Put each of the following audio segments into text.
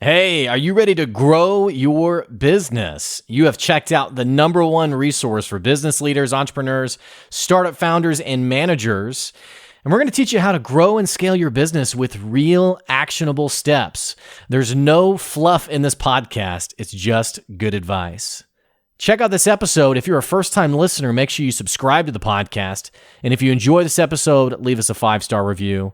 Hey, are you ready to grow your business? You have checked out the number one resource for business leaders, entrepreneurs, startup founders, and managers. And we're going to teach you how to grow and scale your business with real actionable steps. There's no fluff in this podcast. It's just good advice. Check out this episode. If you're a first-time listener, make sure you subscribe to the podcast. And if you enjoy this episode, leave us a 5-star review.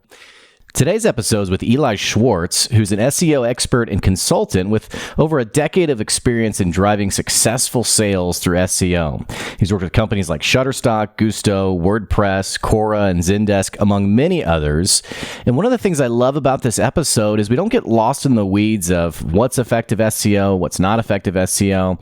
Today's episode is with Eli Schwartz, who's an SEO expert and consultant with over a decade of experience in driving successful sales through SEO. He's worked with companies like Shutterstock, Gusto, WordPress, Quora, and Zendesk, among many others. And one of the things I love about this episode is we don't get lost in the weeds of what's effective SEO, what's not effective SEO.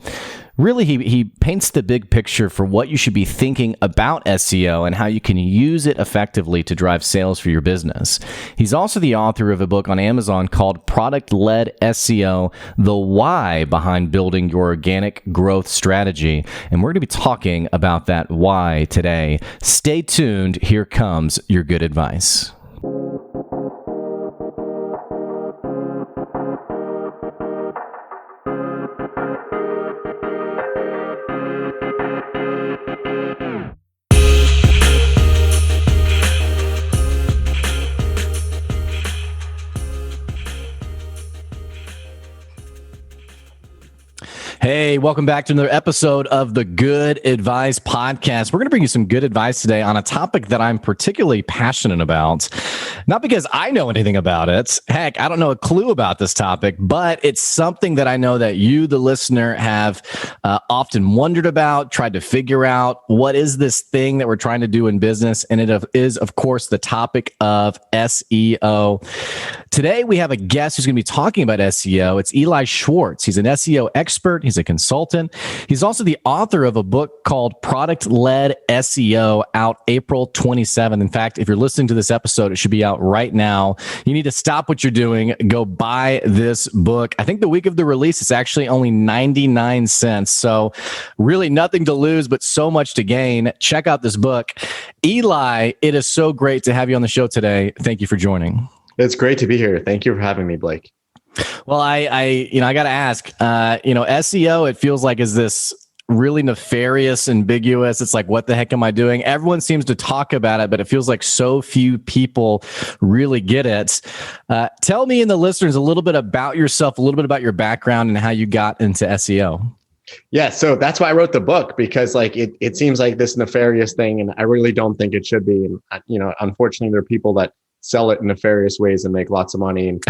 Really, he paints the big picture for what you should be thinking about SEO and how you can use it effectively to drive sales for your business. He's also the author of a book on Amazon called Product-Led SEO, The Why Behind Building Your Organic Growth Strategy. And we're going to be talking about that why today. Stay tuned. Here comes your good advice. Hey, welcome back to another episode of the Good Advice Podcast. We're going to bring you some good advice today on a topic that I'm particularly passionate about. Not because I know anything about it. Heck, I don't know a clue about this topic, but it's something that I know that you, the listener, have often wondered about, tried to figure out what is this thing that we're trying to do in business. And it is, of course, the topic of SEO. Today, we have a guest who's going to be talking about SEO. It's Eli Schwartz. He's an SEO expert. He's a consultant. He's also the author of a book called Product-Led SEO, out April 27th. In fact, if you're listening to this episode, it should be out right now. You need to stop what you're doing. Go buy this book. I think the week of the release, it's actually only 99 cents. So really nothing to lose, but so much to gain. Check out this book. Eli, it is so great to have you on the show today. Thank you for joining. It's great to be here. Thank you for having me, Blake. Well, I got to ask, SEO, it feels like is this really nefarious, ambiguous. It's like, what the heck am I doing? Everyone seems to talk about it, but it feels like so few people really get it. Tell me and the listeners a little bit about yourself, a little bit about your background and how you got into SEO. Yeah, so that's why I wrote the book, because it seems like this nefarious thing, and I really don't think it should be. And unfortunately, there are people that sell it in nefarious ways and make lots of money. And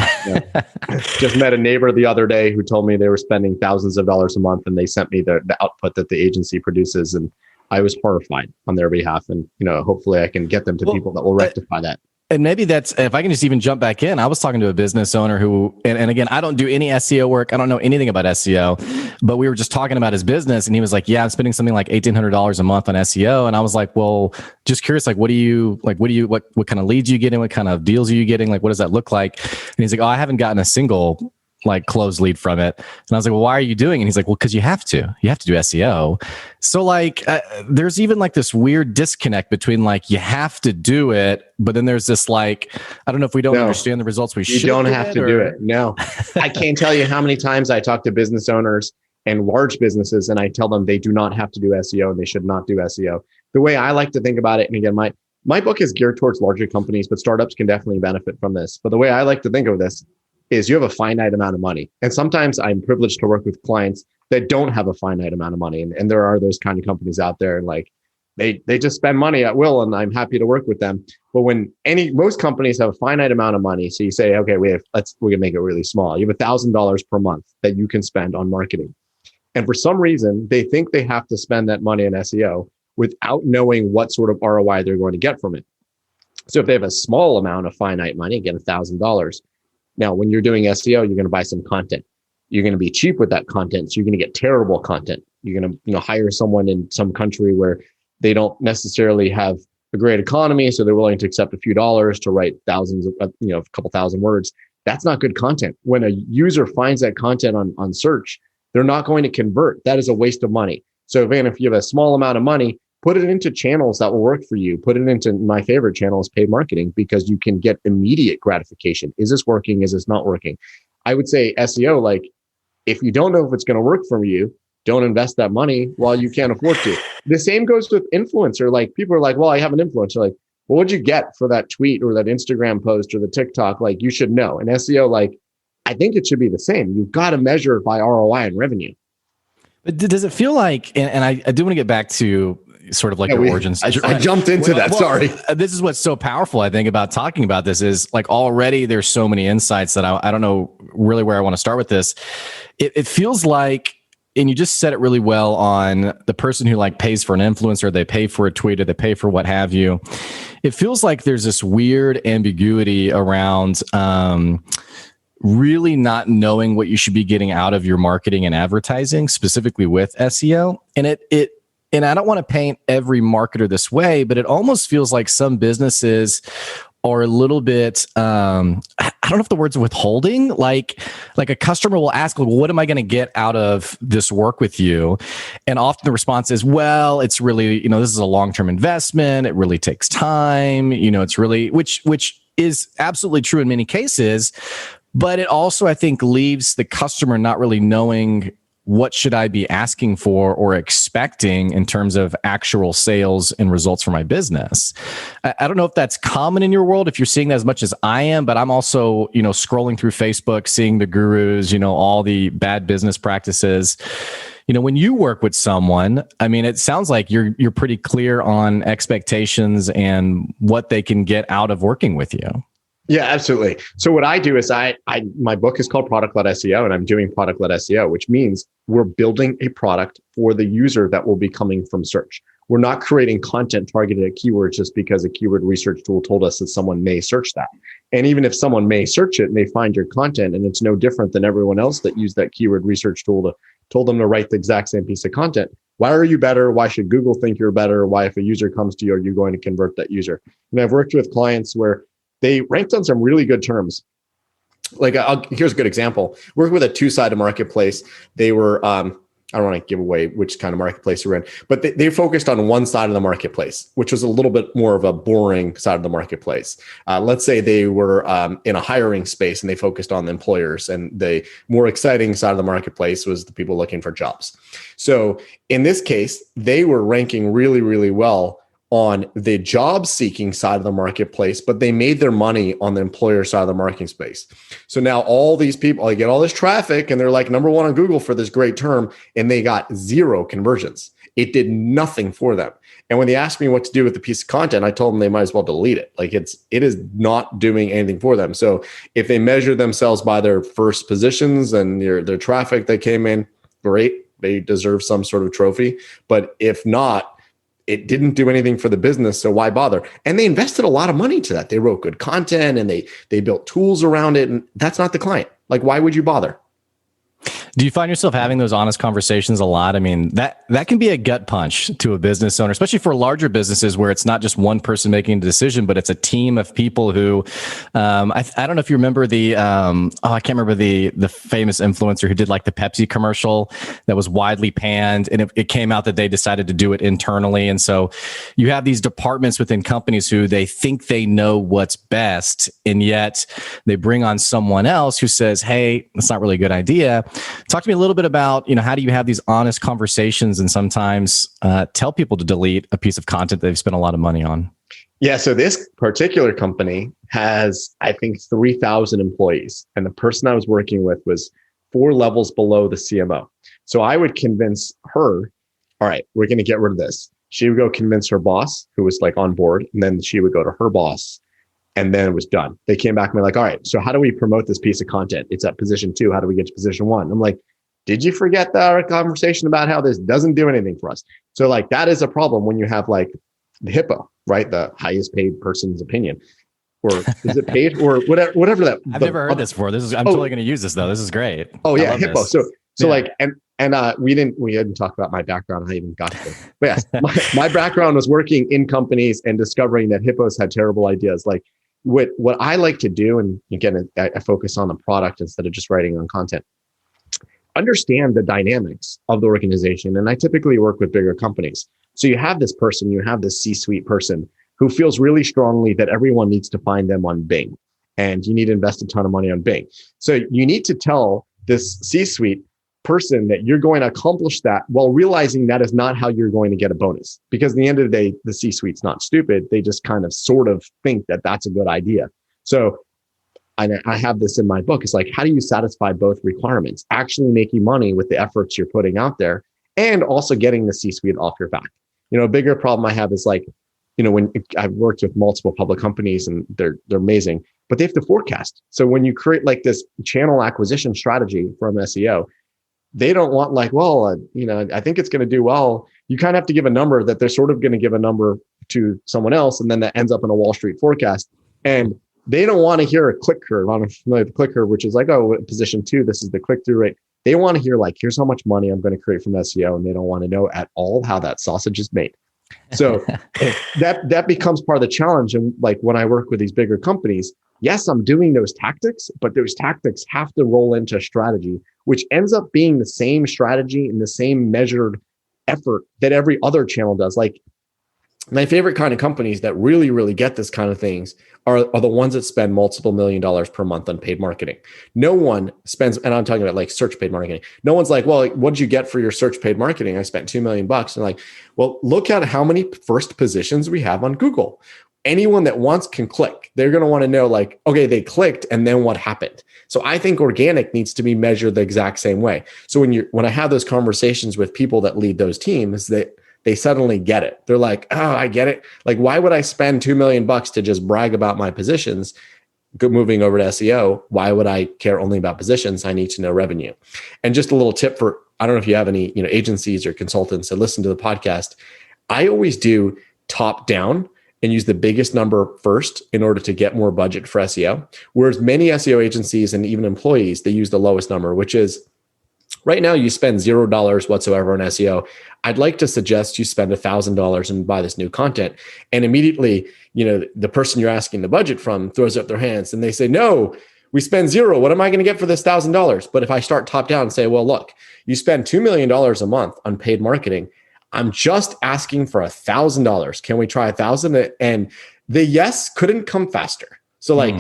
just met a neighbor the other day who told me they were spending thousands of dollars a month, and they sent me the output that the agency produces, and I was horrified on their behalf. And hopefully I can get them to people that will rectify that. And maybe that's, if I can just even jump back in, I was talking to a business owner who, and again, I don't do any SEO work. I don't know anything about SEO, but we were just talking about his business, and he was like, yeah, I'm spending something like $1,800 a month on SEO. And I was like, well, just curious, what kind of leads are you getting? What kind of deals are you getting? What does that look like? And he's like, oh, I haven't gotten a single closed lead from it. And I was like, well, why are you doing it? And he's like, well, because you have to do SEO. So there's even this weird disconnect between you have to do it, but then there's this I don't know if we don't understand the results we should. You don't have to do it. No, I can't tell you how many times I talk to business owners and large businesses, and I tell them they do not have to do SEO and they should not do SEO. The way I like to think about it, and again, my book is geared towards larger companies, but startups can definitely benefit from this. But the way I like to think of this is you have a finite amount of money. And sometimes I'm privileged to work with clients that don't have a finite amount of money. And there are those kind of companies out there, and they just spend money at will, and I'm happy to work with them. But most companies have a finite amount of money. So you say, okay, we're gonna make it really small. You have $1,000 per month that you can spend on marketing. And for some reason, they think they have to spend that money on SEO without knowing what sort of ROI they're going to get from it. So if they have a small amount of finite money, again, $1,000, now, when you're doing SEO, you're going to buy some content. You're going to be cheap with that content. So you're going to get terrible content. You're going to hire someone in some country where they don't necessarily have a great economy, so they're willing to accept a few dollars to write thousands of, a couple thousand words. That's not good content. When a user finds that content on search, they're not going to convert. That is a waste of money. So again, if you have a small amount of money, put it into channels that will work for you. Put it into my favorite channel is paid marketing, because you can get immediate gratification. Is this working? Is this not working? I would say SEO, like, if you don't know if it's going to work for you, don't invest that money while you can't afford to. The same goes with influencer. Like, people are like, well, I have an influencer. Like, well, what'd you get for that tweet or that Instagram post or the TikTok? Like, you should know. And SEO, like, I think it should be the same. You've got to measure it by ROI and revenue. But does it feel like, and I do want to get back to sort of like your origins. I jumped into that. Sorry. This is what's so powerful, I think, about talking about this is like already there's so many insights that I don't know really where I want to start with this. It feels like, and you just said it really well on the person who like pays for an influencer, they pay for a tweet, or they pay for what have you. It feels like there's this weird ambiguity around really not knowing what you should be getting out of your marketing and advertising, specifically with SEO. And I don't want to paint every marketer this way, but it almost feels like some businesses are a little bit, I don't know if the word's withholding, like a customer will ask, well, what am I going to get out of this work with you? And often the response is, well, it's really, this is a long-term investment. It really takes time. It's really, which is absolutely true in many cases, but it also, I think, leaves the customer not really knowing what should I be asking for or expecting in terms of actual sales and results for my business. I don't know if that's common in your world, if you're seeing that as much as I am, but I'm also, scrolling through Facebook, seeing the gurus, all the bad business practices. When you work with someone, I mean, it sounds like you're pretty clear on expectations and what they can get out of working with you. Yeah, absolutely. So what I do is my book is called Product-Led SEO, and I'm doing Product-Led SEO, which means we're building a product for the user that will be coming from search. We're not creating content targeted at keywords just because a keyword research tool told us that someone may search that. And even if someone may search it and they find your content and it's no different than everyone else that used that keyword research tool told them to write the exact same piece of content, why are you better? Why should Google think you're better? Why, if a user comes to you, are you going to convert that user? And I've worked with clients where they ranked on some really good terms. Like, here's a good example. Working with a two-sided marketplace. They were, I don't want to give away which kind of marketplace we're in, but they focused on one side of the marketplace, which was a little bit more of a boring side of the marketplace. Let's say they were in a hiring space and they focused on the employers, and the more exciting side of the marketplace was the people looking for jobs. So in this case, they were ranking really, really well on the job seeking side of the marketplace, but they made their money on the employer side of the marketing space. So now all these people, they get all this traffic and they're like number one on Google for this great term, and they got 0 conversions. It did nothing for them. And when they asked me what to do with the piece of content, I told them they might as well delete it. Like, it is not doing anything for them. So if they measure themselves by their first positions and their traffic that came in, great, they deserve some sort of trophy. But if not, it didn't do anything for the business, so why bother? And they invested a lot of money to that. They wrote good content and they built tools around it, and that's not the client. Like, why would you bother? Do you find yourself having those honest conversations a lot? I mean, that can be a gut punch to a business owner, especially for larger businesses where it's not just one person making a decision, but it's a team of people who, I don't know if you remember I can't remember the famous influencer who did like the Pepsi commercial that was widely panned, and it came out that they decided to do it internally. And so you have these departments within companies who they think they know what's best, and yet they bring on someone else who says, hey, that's not really a good idea. Talk to me a little bit about, how do you have these honest conversations and sometimes tell people to delete a piece of content they've spent a lot of money on? Yeah, so this particular company has, I think, 3,000 employees. And the person I was working with was 4 levels below the CMO. So I would convince her, all right, we're going to get rid of this. She would go convince her boss, who was like on board, and then she would go to her boss. And then it was done. They came back and were like, all right, so how do we promote this piece of content? It's at position 2. How do we get to position 1? I'm like, did you forget our conversation about how this doesn't do anything for us? So like, that is a problem when you have like the hippo, right? The highest paid person's opinion. Or is it paid or whatever that. I've never heard this before. I'm totally going to use this though. This is great. Oh yeah, hippo. This. So yeah. Like, and we didn't talk about my background. I even got to it. But yes, my background was working in companies and discovering that hippos had terrible ideas. Like, what I like to do, and again, I focus on the product instead of just writing on content, understand the dynamics of the organization. And I typically work with bigger companies. So you have this person, you have this C-suite person who feels really strongly that everyone needs to find them on Bing. and you need to invest a ton of money on Bing. So you need to tell this C-suite person that you're going to accomplish that while realizing that is not how you're going to get a bonus. Because at the end of the day, the C-suite's not stupid. They just kind of sort of think that that's a good idea. So I have this in my book. It's like, how do you satisfy both requirements? Actually making money with the efforts you're putting out there and also getting the C-suite off your back. A bigger problem I have is like, when I've worked with multiple public companies and they're amazing, but they have to forecast. So when you create like this channel acquisition strategy from SEO, they don't want like, I think it's going to do well. You kind of have to give a number that they're sort of going to give a number to someone else. And then that ends up in a Wall Street forecast. And they don't want to hear a click curve. I'm familiar with the click curve, which is like, position 2, this is the click-through rate. They want to hear like, here's how much money I'm going to create from SEO. And they don't want to know at all how that sausage is made. So that becomes part of the challenge. And like when I work with these bigger companies, yes, I'm doing those tactics, but those tactics have to roll into a strategy, which ends up being the same strategy and the same measured effort that every other channel does. Like my favorite kind of companies that really, really get this kind of things are the ones that spend multiple $1 million per month on paid marketing. No one spends, and I'm talking about like search paid marketing. No one's like, well, what did you get for your search paid marketing? I spent $2 million. And like, well, look at how many first positions we have on Google. Anyone that wants can click. They're going to want to know like, okay, they clicked and then what happened? So I think organic needs to be measured the exact same way. So when I have those conversations with people that lead those teams, that they suddenly get it. They're like, oh, I get it. Like, why would I spend $2 million to just brag about my positions? Moving over to SEO, why would I care only about positions? I need to know revenue. And just a little tip for, I don't know if you have any, agencies or consultants that listen to the podcast. I always do top down and use the biggest number first in order to get more budget for SEO. Whereas many SEO agencies and even employees, they use the lowest number, which is right now you spend $0 whatsoever on SEO. I'd like to suggest you spend $1,000 and buy this new content. And immediately, the person you're asking the budget from throws up their hands and they say, no, we spend $0. What am I going to get for this $1,000? But if I start top down and say, well, look, you spend $2 million a month on paid marketing. I'm just asking for $1,000. Can we try 1,000? And the yes couldn't come faster. So like,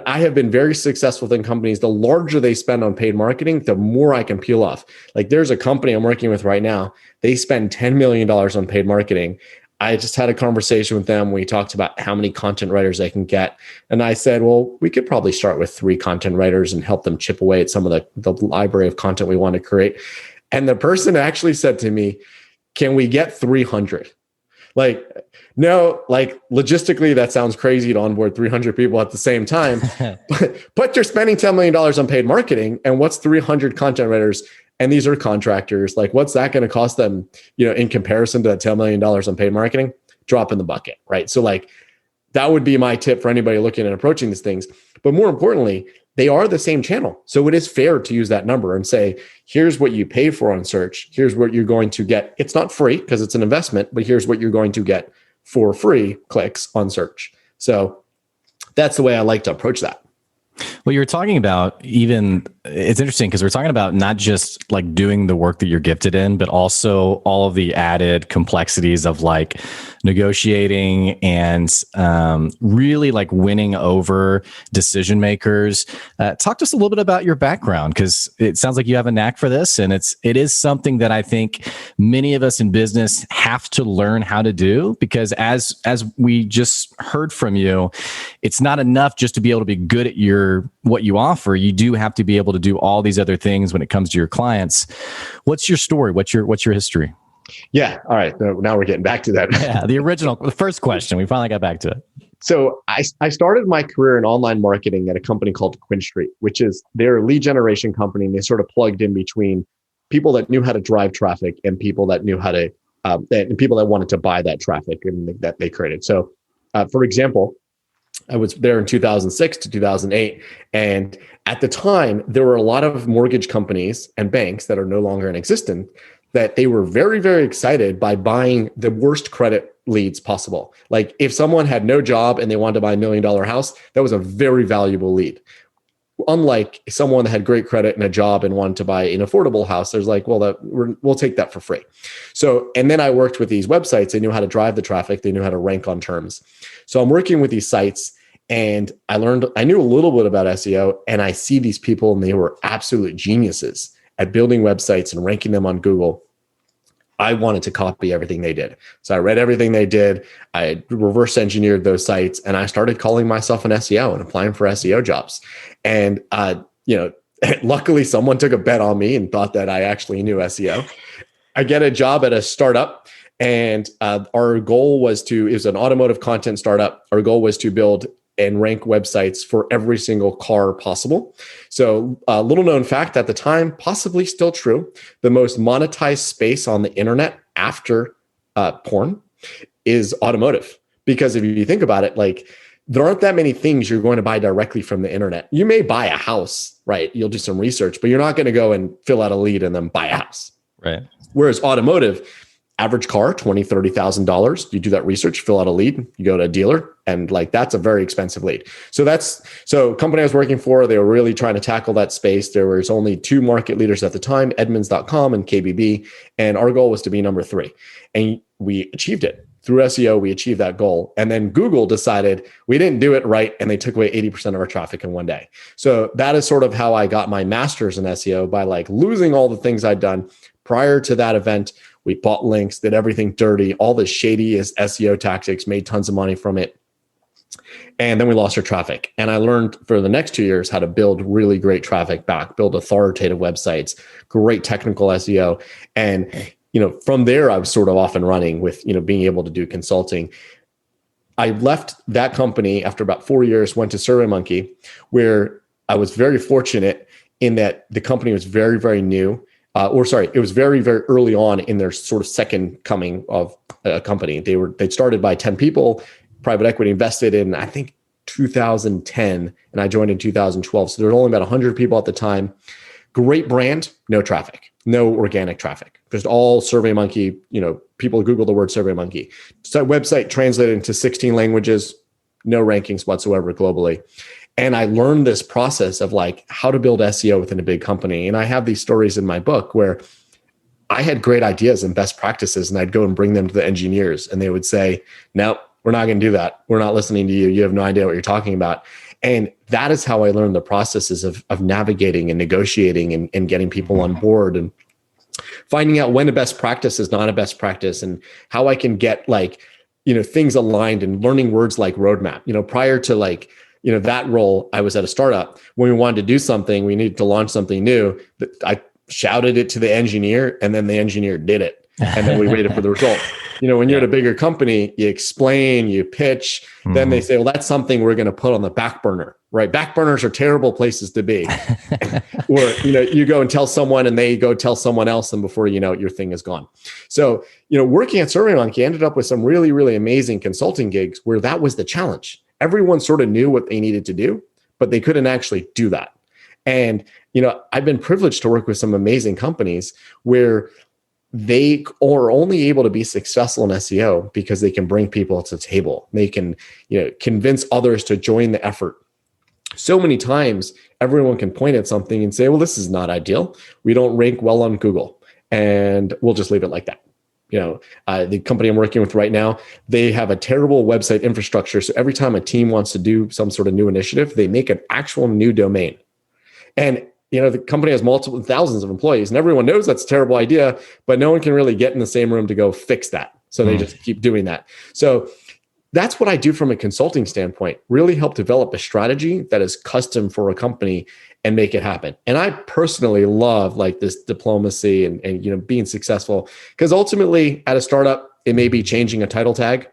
I have been very successful within companies. The larger they spend on paid marketing, the more I can peel off. Like there's a company I'm working with right now. They spend $10 million on paid marketing. I just had a conversation with them. We talked about how many content writers they can get. And I said, well, we could probably start with 3 content writers and help them chip away at some of the library of content we want to create. And the person actually said to me, can we get 300? Like, no, like logistically, that sounds crazy to onboard 300 people at the same time, but you're spending $10 million on paid marketing. And what's 300 content writers? And these are contractors. Like, what's that going to cost them, in comparison to that $10 million on paid marketing? Drop in the bucket, right? So like, that would be my tip for anybody looking at approaching these things. But more importantly, they are the same channel. So it is fair to use that number and say, here's what you pay for on search. Here's what you're going to get. It's not free because it's an investment, but here's what you're going to get for free clicks on search. So that's the way I like to approach that. Well, you're talking about it's interesting because we're talking about not just like doing the work that you're gifted in, but also all of the added complexities of like negotiating and really like winning over decision makers. Talk to us a little bit about your background, because it sounds like you have a knack for this, and it is something that I think many of us in business have to learn how to do, because as we just heard from you, it's not enough just to be able to be good at what you offer. You do have to be able to do all these other things when it comes to your clients. What's your story? What's your history? Yeah. All right. Now we're getting back to that. Yeah. The first question, we finally got back to it. So I started my career in online marketing at a company called QuinStreet, which is their lead generation company. And they sort of plugged in between people that knew how to drive traffic and people that knew how to, and people that wanted to buy that traffic and that they created. So for example, I was there in 2006 to 2008. And at the time, there were a lot of mortgage companies and banks that are no longer in existence that they were very, very excited by buying the worst credit leads possible. Like if someone had no job and they wanted to buy $1 million house, that was a very valuable lead. Unlike someone that had great credit and a job and wanted to buy an affordable house, there's like, well, we'll take that for free. So, and then I worked with these websites. They knew how to drive the traffic. They knew how to rank on terms. So I'm working with these sites, And I knew a little bit about SEO, and I see these people and they were absolute geniuses at building websites and ranking them on Google. I wanted to copy everything they did. So I read everything they did. I reverse engineered those sites, and I started calling myself an SEO and applying for SEO jobs. And, luckily someone took a bet on me and thought that I actually knew SEO. I get a job at a startup, and our goal was it was an automotive content startup. Our goal was to build and rank websites for every single car possible. So a little known fact at the time, possibly still true, the most monetized space on the internet after porn is automotive. Because if you think about it, like, there aren't that many things you're going to buy directly from the internet. You may buy a house, right? You'll do some research, but you're not going to go and fill out a lead and then buy a house. Right. Whereas automotive, average car, $20,000, $30,000. You do that research, fill out a lead, you go to a dealer, and like, that's a very expensive lead. So company I was working for, they were really trying to tackle that space. There was only 2 market leaders at the time, Edmunds.com and KBB. And our goal was to be number 3. And we achieved it. Through SEO, we achieved that goal. And then Google decided we didn't do it right, and they took away 80% of our traffic in one day. So that is sort of how I got my master's in SEO, by like losing all the things I'd done prior to that event. We bought links, did everything dirty, all the shadiest SEO tactics, made tons of money from it. And then we lost our traffic. And I learned for the next 2 years how to build really great traffic back, build authoritative websites, great technical SEO. And, from there, I was sort of off and running with, being able to do consulting. I left that company after about 4 years, went to SurveyMonkey, where I was very fortunate in that the company was very, very new. It was very, very early on in their sort of second coming of a company. They'd started by 10 people, private equity invested in, I think, 2010, and I joined in 2012. So there were only about 100 people at the time. Great brand, no traffic, no organic traffic. Just all SurveyMonkey, people Google the word SurveyMonkey. So website translated into 16 languages, no rankings whatsoever globally. And I learned this process of like how to build SEO within a big company. And I have these stories in my book where I had great ideas and best practices, and I'd go and bring them to the engineers, and they would say, "No, we're not going to do that. We're not listening to you. You have no idea what you're talking about." And that is how I learned the processes of navigating and negotiating and getting people on board, and finding out when a best practice is not a best practice, and how I can get things aligned, and learning words like roadmap. Prior to that role, I was at a startup. When we wanted to do something, we needed to launch something new. I shouted it to the engineer, and then the engineer did it. And then we waited for the result. When you're at a bigger company, you explain, you pitch, then they say, well, that's something we're going to put on the back burner, right? Back burners are terrible places to be. Or, you go and tell someone, and they go tell someone else, and before you know it, your thing is gone. So, working at SurveyMonkey, I ended up with some really, really amazing consulting gigs where that was the challenge. Everyone sort of knew what they needed to do, but they couldn't actually do that. And, I've been privileged to work with some amazing companies where they are only able to be successful in SEO because they can bring people to the table. They can, convince others to join the effort. So many times, everyone can point at something and say, well, this is not ideal. We don't rank well on Google, and we'll just leave it like that. The company I'm working with right now, they have a terrible website infrastructure. So every time a team wants to do some sort of new initiative, they make an actual new domain. And, the company has multiple thousands of employees, and everyone knows that's a terrible idea, but no one can really get in the same room to go fix that. So they just keep doing that. So that's what I do from a consulting standpoint, really help develop a strategy that is custom for a company and make it happen. And I personally love this diplomacy and being successful, because ultimately at a startup, it may be changing a title tag.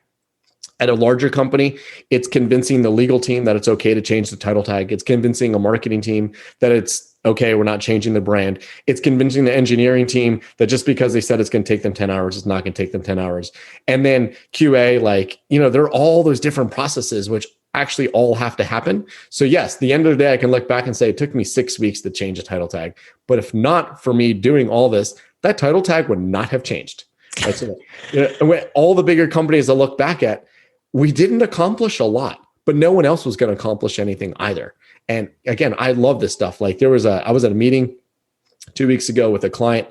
At a larger company, it's convincing the legal team that it's okay to change the title tag. It's convincing a marketing team that it's okay, we're not changing the brand. It's convincing the engineering team that just because they said it's going to take them 10 hours, it's not going to take them 10 hours. And then QA, there are all those different processes which actually all have to happen. So yes, the end of the day, I can look back and say it took me 6 weeks to change a title tag. But if not for me doing all this, that title tag would not have changed. That's it. All the bigger companies I look back at, we didn't accomplish a lot, but no one else was going to accomplish anything either. And again, I love this stuff. I was at a meeting 2 weeks ago with a client,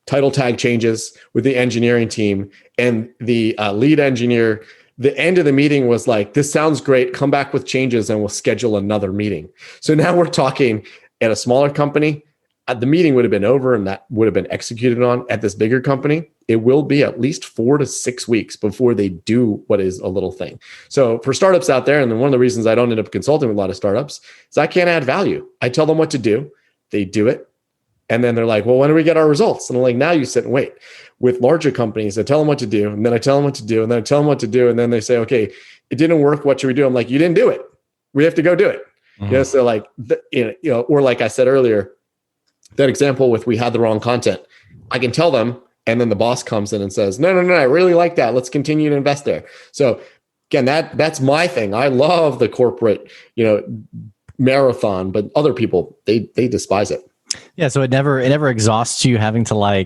title tag changes with the engineering team, and the lead engineer, the end of the meeting was like, this sounds great. Come back with changes and we'll schedule another meeting. So now we're talking at a smaller company. The meeting would have been over and that would have been executed on. At this bigger company, it will be at least 4 to 6 weeks before they do what is a little thing. So for startups out there, and then one of the reasons I don't end up consulting with a lot of startups is I can't add value. I tell them what to do, they do it, and then they're like, well, when do we get our results? And I'm like, now you sit and wait. With larger companies, I tell them what to do, and then I tell them what to do, and then I tell them what to do, and then they say, okay, it didn't work. What should we do? I'm like, you didn't do it. We have to go do it. Mm-hmm. So like, or like I said earlier, that example with we had the wrong content. I can tell them, and then the boss comes in and says, no, I really like that. Let's continue to invest there. So again, that's my thing. I love the corporate, marathon, but other people, they despise it. Yeah. So it never exhausts you having to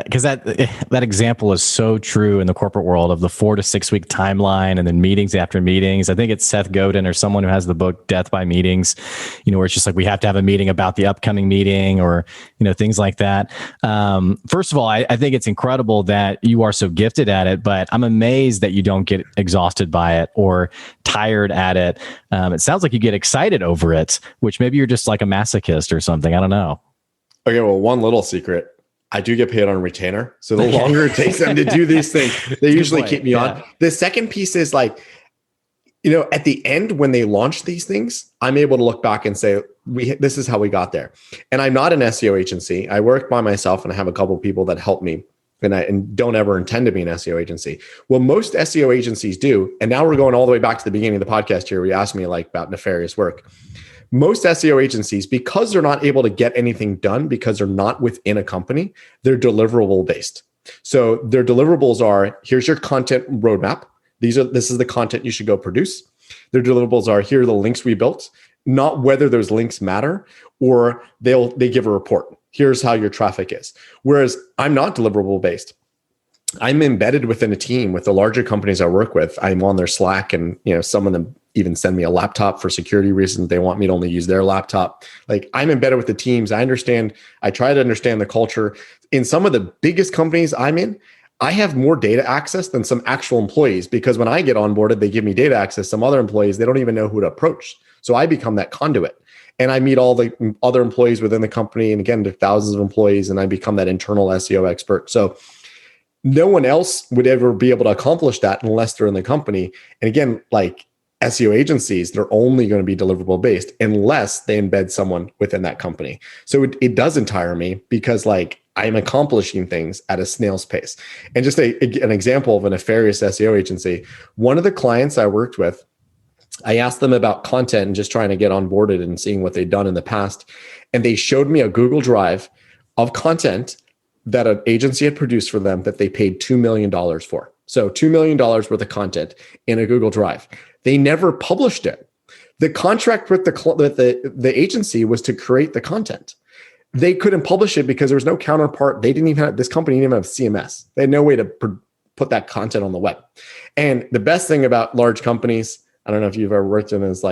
because that example is so true in the corporate world of the 4 to 6 week timeline and then meetings after meetings. I think it's Seth Godin or someone who has the book Death by Meetings, where it's just like we have to have a meeting about the upcoming meeting or, things like that. First of all, I think it's incredible that you are so gifted at it, but I'm amazed that you don't get exhausted by it or tired at it. It sounds like you get excited over it, which maybe you're just like a masochist or something. I don't know. Okay, well, one little secret. I do get paid on retainer. So the longer it takes them to do these things, they usually keep me on. The second piece is like, at the end, when they launch these things, I'm able to look back and say, this is how we got there. And I'm not an SEO agency. I work by myself and I have a couple of people that help me and don't ever intend to be an SEO agency. Well, most SEO agencies do. And now we're going all the way back to the beginning of the podcast here. Where you asked me about nefarious work. Most SEO agencies, because they're not able to get anything done because they're not within a company, they're deliverable based. So their deliverables are, here's your content roadmap. This is the content you should go produce. Their deliverables are, here are the links we built, not whether those links matter, or they give a report. Here's how your traffic is. Whereas I'm not deliverable based. I'm embedded within a team with the larger companies I work with. I'm on their Slack, and some of them even send me a laptop for security reasons. They want me to only use their laptop. Like, I'm embedded with the teams. I try to understand the culture. In some of the biggest companies I'm in, I have more data access than some actual employees, because when I get onboarded, they give me data access. Some other employees, they don't even know who to approach. So I become that conduit. And I meet all the other employees within the company. And again, there are thousands of employees, and I become that internal SEO expert. So no one else would ever be able to accomplish that unless they're in the company. And again, like SEO agencies, they're only going to be deliverable based unless they embed someone within that company. So it doesn't tire me, because I'm accomplishing things at a snail's pace. And just an example of a nefarious SEO agency, one of the clients I worked with, I asked them about content and just trying to get onboarded and seeing what they'd done in the past. And they showed me a Google Drive of content that an agency had produced for them that they paid $2 million for. So $2 million worth of content in a Google Drive. They never published it. The contract with the agency was to create the content. They couldn't publish it because there was no counterpart. This company didn't even have CMS. They had no way to put that content on the web. And the best thing about large companies, I don't know if you've ever worked in, is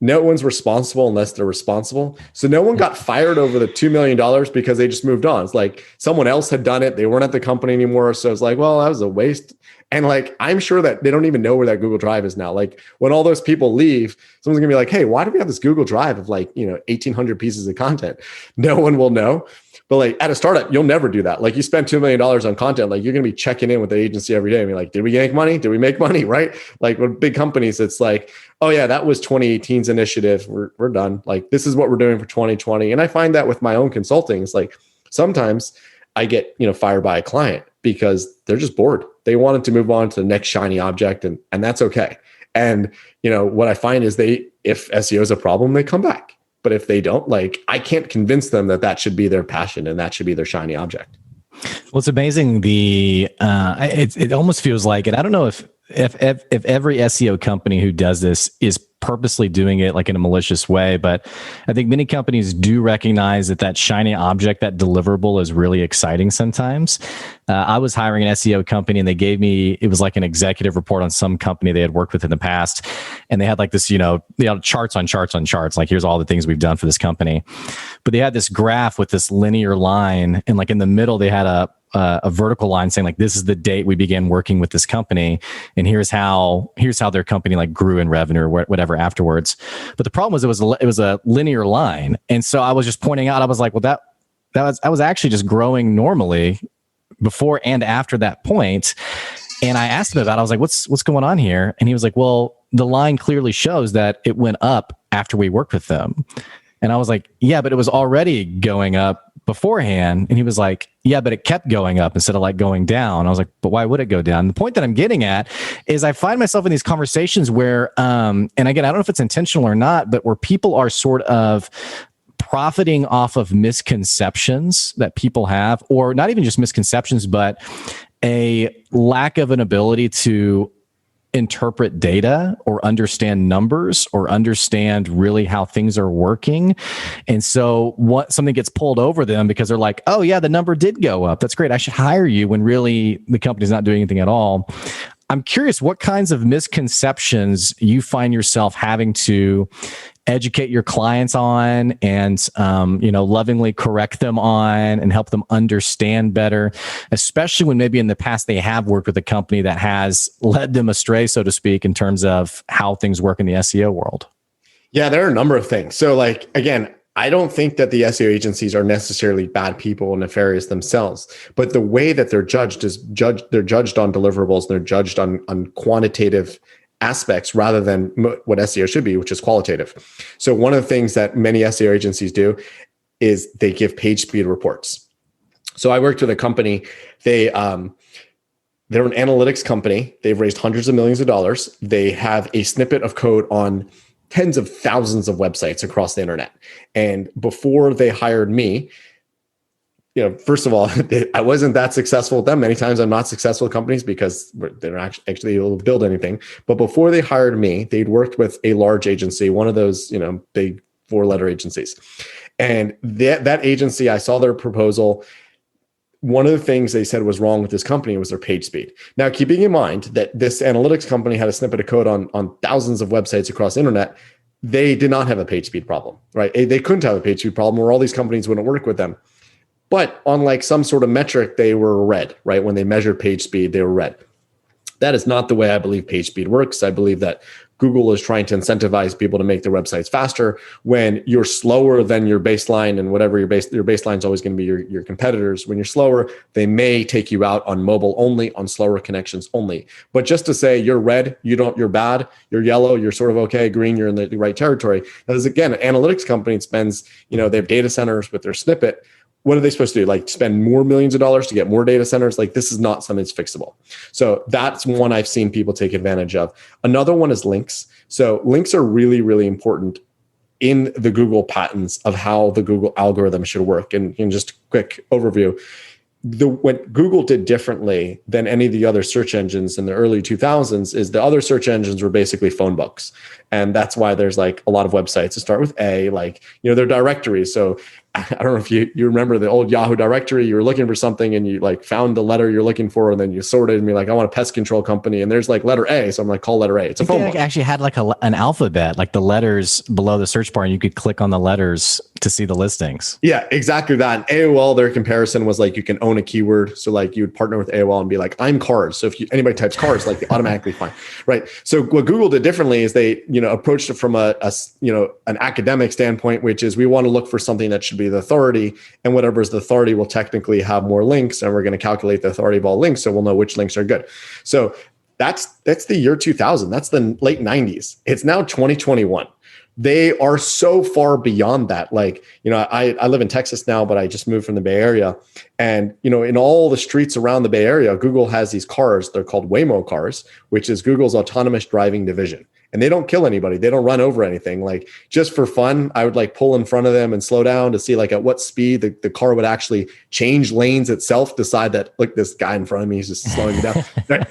no one's responsible unless they're responsible. So no one got fired over the $2 million because they just moved on. It's like someone else had done it. They weren't at the company anymore. So it's like, well, that was a waste. And I'm sure that they don't even know where that Google Drive is now. When all those people leave, someone's gonna be like, hey, why do we have this Google Drive of 1,800 pieces of content? No one will know. But at a startup, you'll never do that. You spend $2 million on content, you're going to be checking in with the agency every day and be like, did we make money? Did we make money? Right? With big companies, it's like, oh yeah, that was 2018's initiative. We're done. This is what we're doing for 2020. And I find that with my own consulting, it's sometimes I get, fired by a client because they're just bored. They wanted to move on to the next shiny object, and that's okay. And, what I find is if SEO is a problem, they come back. But if they don't, I can't convince them that should be their passion and that should be their shiny object. Well, it's amazing. It almost feels like, and I don't know if every SEO company who does this is purposely doing it in a malicious way, but I think many companies do recognize that shiny object, that deliverable, is really exciting sometimes. I was hiring an SEO company, and they gave me, it was an executive report on some company they had worked with in the past. And they had this, they had charts on charts on charts. Here's all the things we've done for this company. But they had this graph with this linear line. And in the middle, they had a a vertical line saying like, this is the date we began working with this company, and here's how their company like grew in revenue or whatever afterwards. But the problem was it was a linear line, and so I was just pointing out, I was like, well, I was actually just growing normally before and after that point. And I asked him about it. I was like, what's going on here? And he was like, well, the line clearly shows that it went up after we worked with them. And I was like, yeah, but it was already going up beforehand. And he was like, yeah, but it kept going up instead of like going down. I was like, but why would it go down? And the point that I'm getting at is I find myself in these conversations where, and again, I don't know if it's intentional or not, but where people are sort of profiting off of misconceptions that people have, or not even just misconceptions, but a lack of an ability to interpret data or understand numbers or understand really how things are working. And so something gets pulled over them because they're like, oh yeah, the number did go up. That's great. I should hire you, when really the company's not doing anything at all. I'm curious what kinds of misconceptions you find yourself having to educate your clients on and, lovingly correct them on and help them understand better, especially when maybe in the past they have worked with a company that has led them astray, so to speak, in terms of how things work in the SEO world. Yeah, there are a number of things. So like, again, I don't think that the SEO agencies are necessarily bad people and nefarious themselves, but the way that they're judged they're judged on deliverables, and they're judged on quantitative aspects rather than what SEO should be, which is qualitative. So one of the things that many SEO agencies do is they give page speed reports. So I worked with a company, they're an analytics company. They've raised hundreds of millions of dollars. They have a snippet of code on tens of thousands of websites across the internet. And before they hired me, first of all, I wasn't that successful with them. Many times I'm not successful with companies because they're actually able to build anything. But before they hired me, they'd worked with a large agency, one of those, big 4-letter agencies. And that agency, I saw their proposal. One of the things they said was wrong with this company was their page speed. Now, keeping in mind that this analytics company had a snippet of code on thousands of websites across the internet, they did not have a page speed problem, right? They couldn't have a page speed problem, or all these companies wouldn't work with them. But on like some sort of metric, they were red, right? When they measured page speed, they were red. That is not the way I believe page speed works. I believe that Google is trying to incentivize people to make their websites faster. When you're slower than your baseline, and whatever your baseline is always going to be your competitors. When you're slower, they may take you out on mobile only, on slower connections only. But just to say you're red, you're bad, you're yellow, you're sort of okay, green, you're in the right territory. That is, again, an analytics company spends, they have data centers with their snippet. What are they supposed to do? Like spend more millions of dollars to get more data centers? Like, this is not something that's fixable. So that's one I've seen people take advantage of. Another one is links. So links are really, really important in the Google patents of how the Google algorithm should work. And just a quick overview. What Google did differently than any of the other search engines in the early 2000s is the other search engines were basically phone books. And that's why there's like a lot of websites that start with A, like, they're directories. So I don't know if you remember the old Yahoo directory. You were looking for something and you like found the letter you're looking for, and then you sorted and be like, I want a pest control company, and there's like letter A. So I'm like, call letter A. It's a phone book. Actually had like an alphabet, like the letters below the search bar, and you could click on the letters to see the listings. Yeah, exactly that. And AOL, their comparison was like, you can own a keyword. So like you would partner with AOL and be like, I'm cars. So if anybody types cars, like they automatically find, right? So what Google did differently is they, approached it from an academic standpoint, which is we want to look for something that should be the authority, and whatever is the authority will technically have more links, and we're going to calculate the authority of all links, so we'll know which links are good. So that's the year 2000. That's the late 90s. It's now 2021. They are so far beyond that. Like, I live in Texas now, but I just moved from the Bay Area. And, in all the streets around the Bay Area, Google has these cars. They're called Waymo cars, which is Google's autonomous driving division. And they don't kill anybody. They don't run over anything. Like, just for fun, I would like pull in front of them and slow down to see like at what speed the car would actually change lanes itself, decide that, look, this guy in front of me is just slowing me down. Right?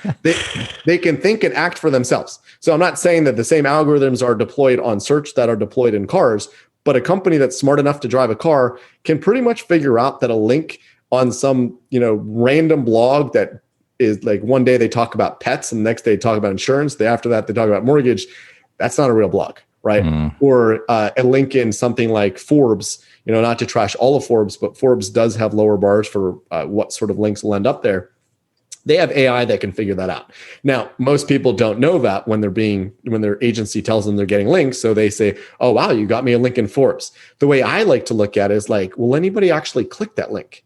They can think and act for themselves. So I'm not saying that the same algorithms are deployed on search that are deployed in cars, but a company that's smart enough to drive a car can pretty much figure out that a link on some, random blog that is like, one day they talk about pets and the next day they talk about insurance. The day after that, they talk about mortgage. That's not a real blog, right? Or a link in something like Forbes, not to trash all of Forbes, but Forbes does have lower bars for what sort of links will end up there. They have AI that can figure that out. Now, most people don't know that when their agency tells them they're getting links. So they say, oh, wow, you got me a link in Forbes. The way I like to look at it is like, will anybody actually click that link?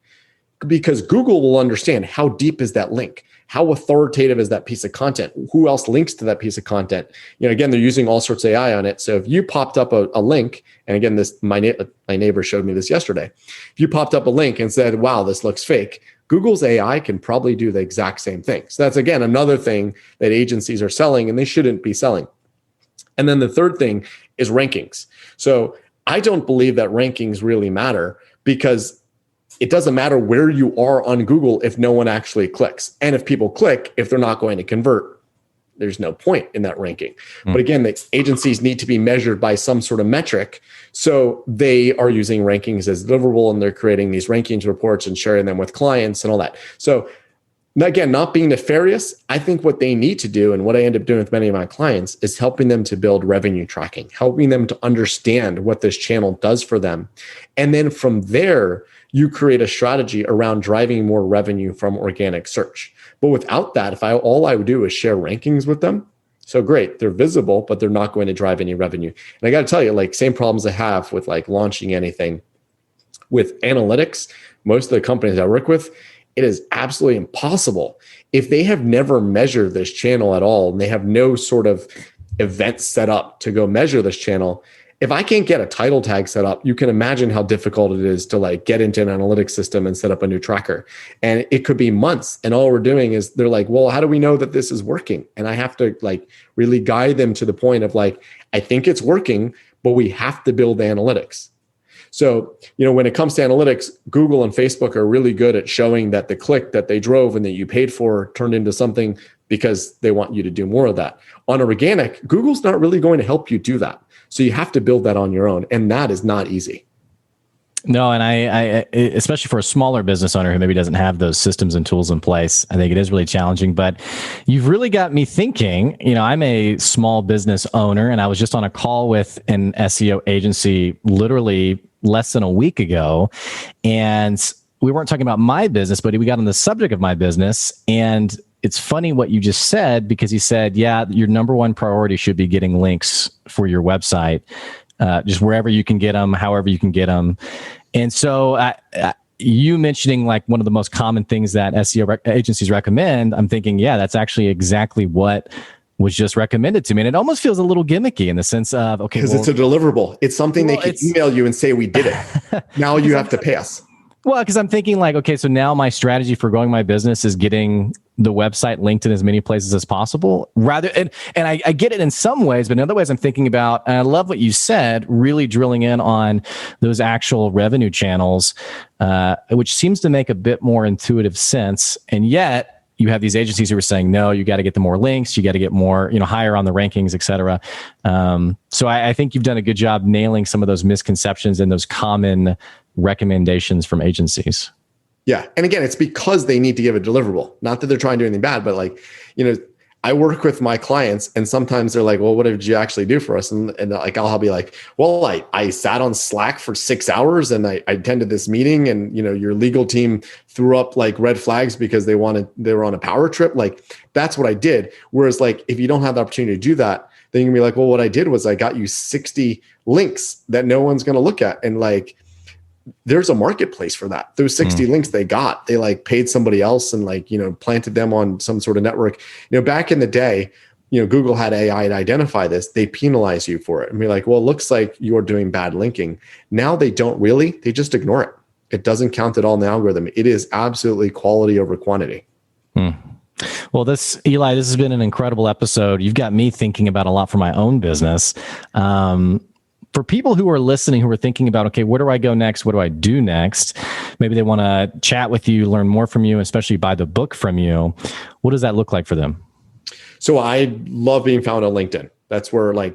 Because Google will understand how deep is that link? How authoritative is that piece of content? Who else links to that piece of content? Again, they're using all sorts of AI on it. So if you popped up a link, and again, my neighbor showed me this yesterday. If you popped up a link and said, wow, this looks fake, Google's AI can probably do the exact same thing. So that's, again, another thing that agencies are selling and they shouldn't be selling. And then the third thing is rankings. So I don't believe that rankings really matter, because it doesn't matter where you are on Google if no one actually clicks. And if people click, if they're not going to convert, there's no point in that ranking. But again, the agencies need to be measured by some sort of metric. So they are using rankings as deliverable, and they're creating these rankings reports and sharing them with clients and all that. So again, not being nefarious, I think what they need to do, and what I end up doing with many of my clients, is helping them to build revenue tracking, helping them to understand what this channel does for them. And then from there, you create a strategy around driving more revenue from organic search. But without that, if all I would do is share rankings with them, so great, they're visible, but they're not going to drive any revenue. And I got to tell you, like, same problems I have with like launching anything with analytics. Most of the companies I work with, it is absolutely impossible if they have never measured this channel at all, and they have no sort of event set up to go measure this channel. If I can't get a title tag set up, you can imagine how difficult it is to like get into an analytics system and set up a new tracker. And it could be months. And all we're doing is they're like, well, how do we know that this is working? And I have to like really guide them to the point of like, I think it's working, but we have to build the analytics. So, when it comes to analytics, Google and Facebook are really good at showing that the click that they drove and that you paid for turned into something, because they want you to do more of that. On organic, Google's not really going to help you do that. So you have to build that on your own. And that is not easy. No, and I especially for a smaller business owner who maybe doesn't have those systems and tools in place, I think it is really challenging. But you've really got me thinking. I'm a small business owner, and I was just on a call with an SEO agency literally less than a week ago, and we weren't talking about my business, but we got on the subject of my business. And it's funny what you just said, because he said, yeah, your number one priority should be getting links for your website, just wherever you can get them, however you can get them. And so you mentioning like one of the most common things that SEO agencies recommend, I'm thinking, yeah, that's actually exactly what was just recommended to me. And it almost feels a little gimmicky in the sense of, okay, because it's a deliverable. It's something they can email you and say, we did it. Now you have to pay us. Well, because I'm thinking like, okay, so now my strategy for growing my business is getting the website linked in as many places as possible. And I get it in some ways, but in other ways I'm thinking about, and I love what you said, really drilling in on those actual revenue channels, which seems to make a bit more intuitive sense. And yet you have these agencies who are saying, no, you got to get the more links, you got to get more, higher on the rankings, et cetera. So I think you've done a good job nailing some of those misconceptions and those common recommendations from agencies. Yeah. And again, it's because they need to give a deliverable. Not that they're trying to do anything bad, but like, I work with my clients and sometimes they're like, well, what did you actually do for us? And like, I'll be like, well, I sat on Slack for 6 hours and I attended this meeting, and, your legal team threw up like red flags because they were on a power trip. Like, that's what I did. Whereas like, if you don't have the opportunity to do that, then you can be like, well, what I did was I got you 60 links that no one's going to look at. And like, there's a marketplace for that. Those 60 links they like paid somebody else and like, planted them on some sort of network. Back in the day, Google had AI to identify this. They penalize you for it and be like, well, it looks like you're doing bad linking. Now they don't really, they just ignore it. It doesn't count at all in the algorithm. It is absolutely quality over quantity. Well, Eli, this has been an incredible episode. You've got me thinking about a lot for my own business. For people who are listening, who are thinking about, okay, where do I go next? What do I do next? Maybe they want to chat with you, learn more from you, especially buy the book from you. What does that look like for them? So I love being found on LinkedIn. That's where I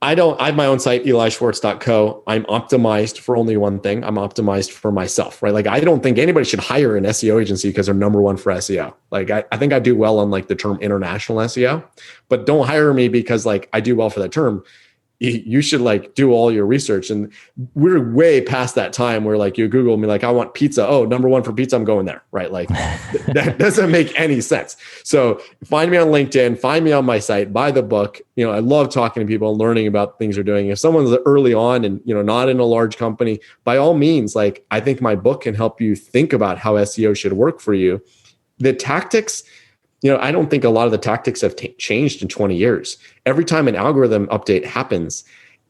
have my own site, elischwartz.co. I'm optimized for only one thing. I'm optimized for myself, right? Like, I don't think anybody should hire an SEO agency because they're number one for SEO. Like, I think I do well on like the term international SEO, but don't hire me because like I do well for that term. you should like do all your research. And we're way past that time where like you Google me, like, I want pizza. Oh, number one for pizza, I'm going there. Right. Like that doesn't make any sense. So find me on LinkedIn, find me on my site, buy the book. I love talking to people and learning about things they're doing. If someone's early on and, not in a large company, by all means, like I think my book can help you think about how SEO should work for you. The tactics, I don't think a lot of the tactics have changed in 20 years. Every time an algorithm update happens,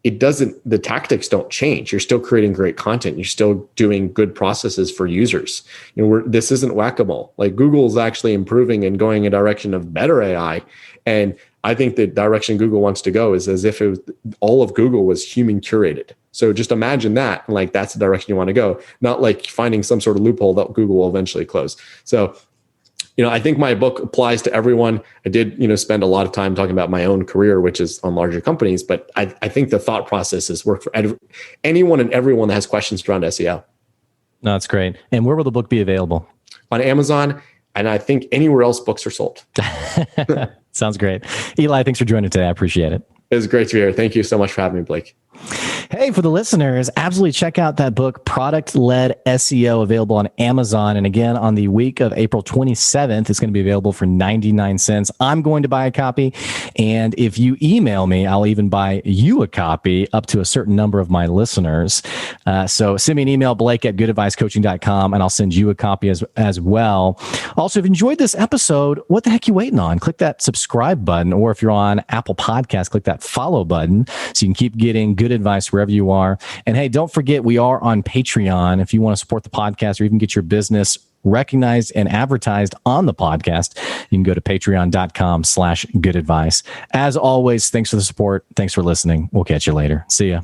the tactics don't change. You're still creating great content. You're still doing good processes for users. This isn't whack-a-mole. Like Google's actually improving and going in a direction of better AI. And I think the direction Google wants to go is as if all of Google was human curated. So just imagine that, like that's the direction you want to go, not like finding some sort of loophole that Google will eventually close. So I think my book applies to everyone. I did, spend a lot of time talking about my own career, which is on larger companies, but I think the thought processes work for anyone and everyone that has questions around SEO. No, that's great. And where will the book be available? On Amazon, and I think anywhere else books are sold. Sounds great. Eli, thanks for joining today. I appreciate it. It was great to be here. Thank you so much for having me, Blake. Hey, for the listeners, absolutely check out that book, Product-Led SEO, available on Amazon. And again, on the week of April 27th, it's going to be available for 99 cents. I'm going to buy a copy. And if you email me, I'll even buy you a copy up to a certain number of my listeners. So send me an email, blake@goodadvicecoaching.com, and I'll send you a copy as well. Also, if you enjoyed this episode, what the heck are you waiting on? Click that subscribe button. Or if you're on Apple Podcasts, click that follow button so you can keep getting good advice wherever you are. And hey, don't forget, we are on Patreon. If you want to support the podcast or even get your business recognized and advertised on the podcast, you can go to patreon.com/goodadvice. As always, thanks for the support. Thanks for listening. We'll catch you later. See ya.